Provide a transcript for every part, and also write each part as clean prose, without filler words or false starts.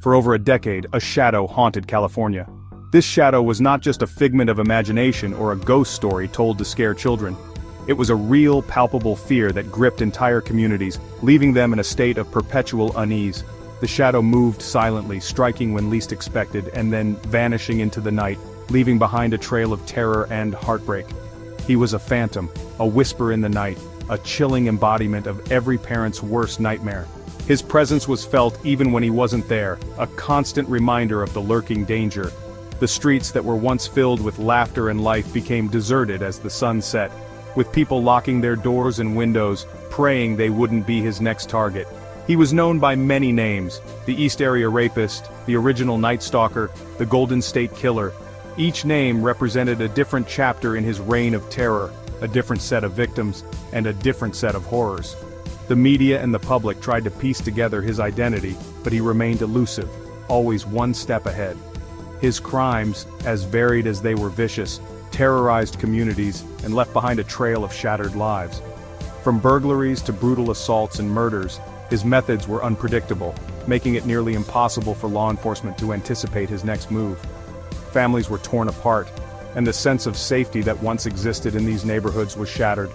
For over a decade, a shadow haunted California. This shadow was not just a figment of imagination or a ghost story told to scare children. It was a real, palpable fear that gripped entire communities, leaving them in a state of perpetual unease. The shadow moved silently, striking when least expected, and then vanishing into the night, leaving behind a trail of terror and heartbreak. He was a phantom, a whisper in the night, a chilling embodiment of every parent's worst nightmare. His presence was felt even when he wasn't there, a constant reminder of the lurking danger. The streets that were once filled with laughter and life became deserted as the sun set, with people locking their doors and windows, praying they wouldn't be his next target. He was known by many names: the East Area Rapist, the original Night Stalker, the Golden State Killer. Each name represented a different chapter in his reign of terror, a different set of victims, and a different set of horrors. The media and the public tried to piece together his identity, but he remained elusive, always one step ahead. His crimes, as varied as they were vicious, terrorized communities and left behind a trail of shattered lives. From burglaries to brutal assaults and murders, his methods were unpredictable, making it nearly impossible for law enforcement to anticipate his next move. Families were torn apart, and the sense of safety that once existed in these neighborhoods was shattered.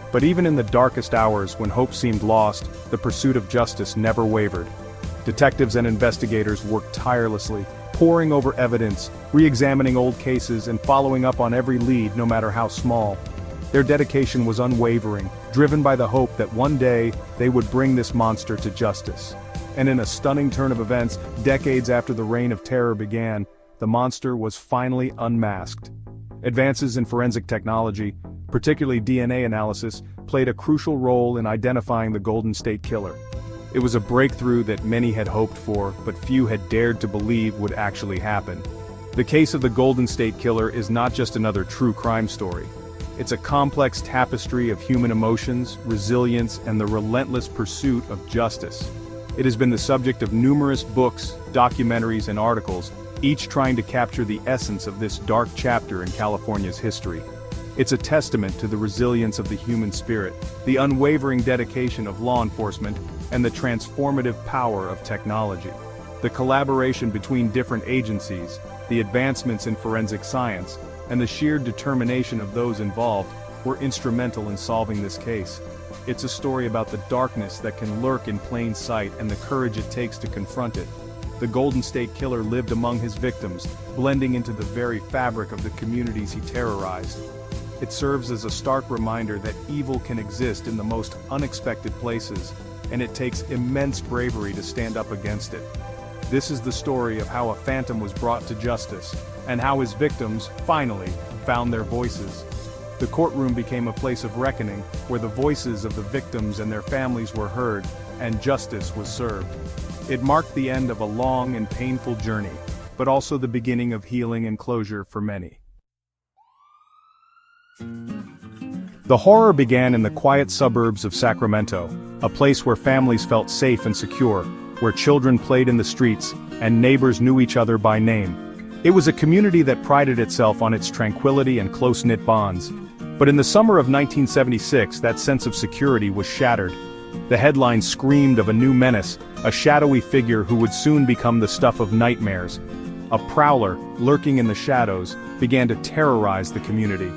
But even in the darkest hours when hope seemed lost, the pursuit of justice never wavered. Detectives and investigators worked tirelessly, poring over evidence, re-examining old cases and following up on every lead no matter how small. Their dedication was unwavering, driven by the hope that one day they would bring this monster to justice. And in a stunning turn of events, decades after the reign of terror began, the monster was finally unmasked. Advances in forensic technology, particularly DNA analysis, played a crucial role in identifying the Golden State Killer. It was a breakthrough that many had hoped for, but few had dared to believe would actually happen. The case of the Golden State Killer is not just another true crime story. It's a complex tapestry of human emotions, resilience, and the relentless pursuit of justice. It has been the subject of numerous books, documentaries, and articles, each trying to capture the essence of this dark chapter in California's history. It's a testament to the resilience of the human spirit, the unwavering dedication of law enforcement, and the transformative power of technology. The collaboration between different agencies, the advancements in forensic science, and the sheer determination of those involved were instrumental in solving this case. It's a story about the darkness that can lurk in plain sight and the courage it takes to confront it. The Golden State Killer lived among his victims, blending into the very fabric of the communities he terrorized. It serves as a stark reminder that evil can exist in the most unexpected places, and it takes immense bravery to stand up against it. This is the story of how a phantom was brought to justice, and how his victims, finally, found their voices. The courtroom became a place of reckoning, where the voices of the victims and their families were heard, and justice was served. It marked the end of a long and painful journey, but also the beginning of healing and closure for many. The horror began in the quiet suburbs of Sacramento, a place where families felt safe and secure, where children played in the streets, and neighbors knew each other by name. It was a community that prided itself on its tranquility and close-knit bonds. But in the summer of 1976, that sense of security was shattered. The headlines screamed of a new menace, a shadowy figure who would soon become the stuff of nightmares. A prowler, lurking in the shadows, began to terrorize the community.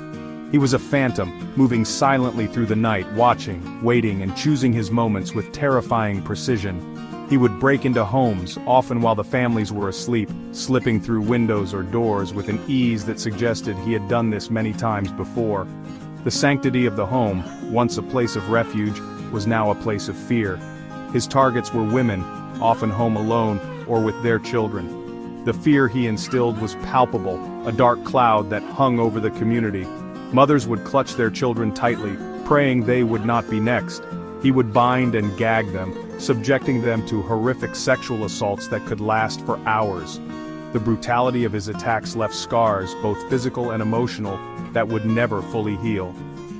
He was a phantom, moving silently through the night, watching, waiting, and choosing his moments with terrifying precision. He would break into homes, often while the families were asleep, slipping through windows or doors with an ease that suggested he had done this many times before. The sanctity of the home, once a place of refuge, was now a place of fear. His targets were women, often home alone or with their children. The fear he instilled was palpable, a dark cloud that hung over the community. Mothers would clutch their children tightly, praying they would not be next. He would bind and gag them, subjecting them to horrific sexual assaults that could last for hours. The brutality of his attacks left scars, both physical and emotional, that would never fully heal.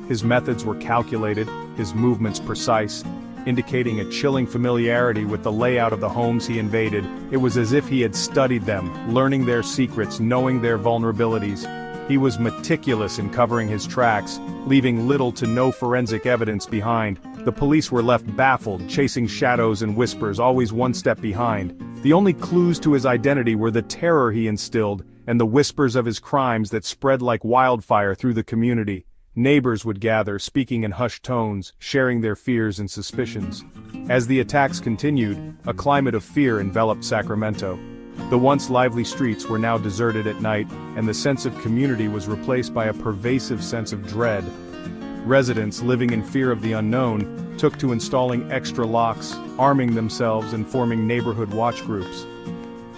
His methods were calculated, his movements precise, indicating a chilling familiarity with the layout of the homes he invaded. It was as if he had studied them, learning their secrets, knowing their vulnerabilities. He was meticulous in covering his tracks, leaving little to no forensic evidence behind. The police were left baffled, chasing shadows and whispers, always one step behind. The only clues to his identity were the terror he instilled and the whispers of his crimes that spread like wildfire through the community. Neighbors would gather, speaking in hushed tones, sharing their fears and suspicions. As the attacks continued, a climate of fear enveloped Sacramento. The once lively streets were now deserted at night, and the sense of community was replaced by a pervasive sense of dread. Residents, living in fear of the unknown, took to installing extra locks, arming themselves and forming neighborhood watch groups.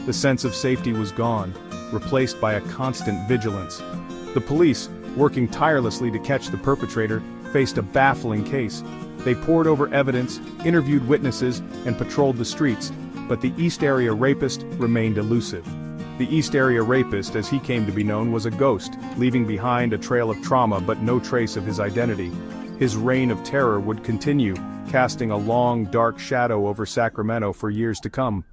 The sense of safety was gone, replaced by a constant vigilance. The police, working tirelessly to catch the perpetrator, faced a baffling case. They pored over evidence, interviewed witnesses, and patrolled the streets, but the East Area Rapist remained elusive. The East Area Rapist, as he came to be known, was a ghost, leaving behind a trail of trauma but no trace of his identity. His reign of terror would continue, casting a long, dark shadow over Sacramento for years to come.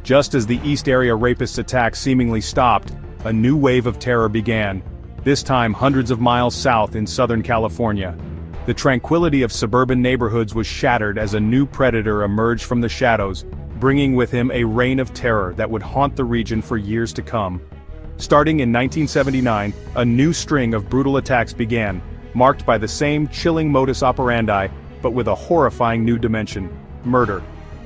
Just as the East Area Rapist's attack seemingly stopped, a new wave of terror began, this time hundreds of miles south in Southern California. The tranquility of suburban neighborhoods was shattered as a new predator emerged from the shadows, bringing with him a reign of terror that would haunt the region for years to come. Starting in 1979, a new string of brutal attacks began, marked by the same chilling modus operandi, but with a horrifying new dimension: murder.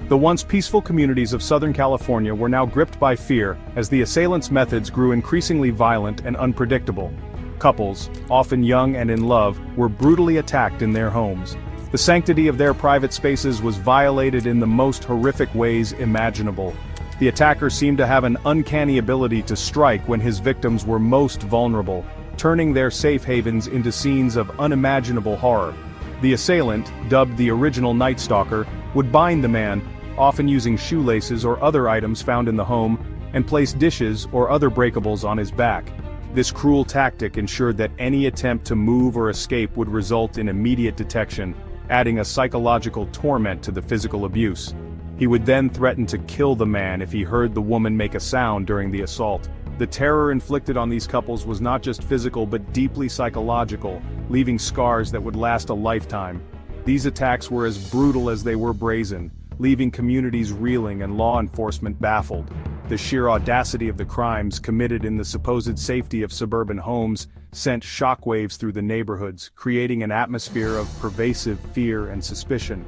The once peaceful communities of Southern California were now gripped by fear as the assailants' methods grew increasingly violent and unpredictable. Couples, often young and in love, were brutally attacked in their homes. The sanctity of their private spaces was violated in the most horrific ways imaginable. The attacker seemed to have an uncanny ability to strike when his victims were most vulnerable, turning their safe havens into scenes of unimaginable horror. The assailant, dubbed the original Night Stalker, would bind the man, often using shoelaces or other items found in the home, and place dishes or other breakables on his back. This cruel tactic ensured that any attempt to move or escape would result in immediate detection, adding a psychological torment to the physical abuse. He would then threaten to kill the man if he heard the woman make a sound during the assault. The terror inflicted on these couples was not just physical but deeply psychological, leaving scars that would last a lifetime. These attacks were as brutal as they were brazen, leaving communities reeling and law enforcement baffled. The sheer audacity of the crimes committed in the supposed safety of suburban homes sent shockwaves through the neighborhoods, creating an atmosphere of pervasive fear and suspicion.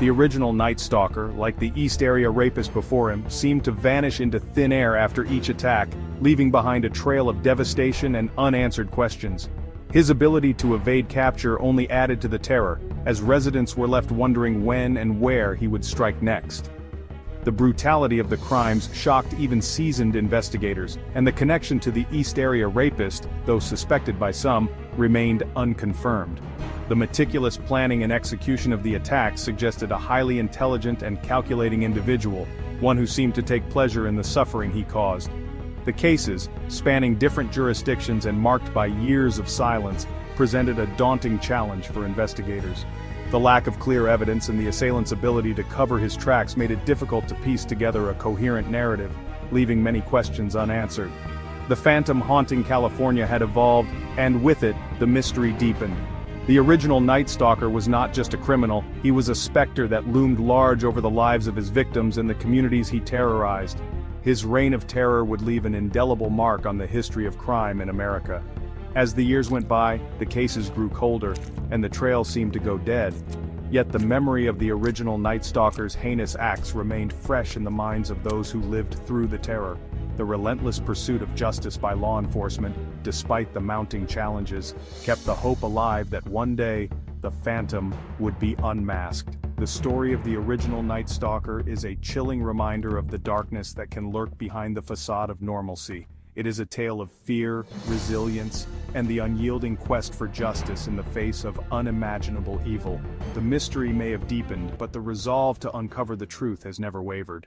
The original Night Stalker, like the East Area Rapist before him, seemed to vanish into thin air after each attack, leaving behind a trail of devastation and unanswered questions. His ability to evade capture only added to the terror, as residents were left wondering when and where he would strike next. The brutality of the crimes shocked even seasoned investigators, and the connection to the East Area Rapist, though suspected by some, remained unconfirmed. The meticulous planning and execution of the attacks suggested a highly intelligent and calculating individual, one who seemed to take pleasure in the suffering he caused. The cases, spanning different jurisdictions and marked by years of silence, presented a daunting challenge for investigators. The lack of clear evidence and the assailant's ability to cover his tracks made it difficult to piece together a coherent narrative, leaving many questions unanswered. The phantom haunting California had evolved, and with it, the mystery deepened. The original Night Stalker was not just a criminal, he was a specter that loomed large over the lives of his victims and the communities he terrorized. His reign of terror would leave an indelible mark on the history of crime in America. As the years went by, the cases grew colder, and the trail seemed to go dead. Yet the memory of the original Night Stalker's heinous acts remained fresh in the minds of those who lived through the terror. The relentless pursuit of justice by law enforcement, despite the mounting challenges, kept the hope alive that one day, the Phantom would be unmasked. The story of the original Night Stalker is a chilling reminder of the darkness that can lurk behind the facade of normalcy. It is a tale of fear, resilience, and the unyielding quest for justice in the face of unimaginable evil. The mystery may have deepened, but the resolve to uncover the truth has never wavered.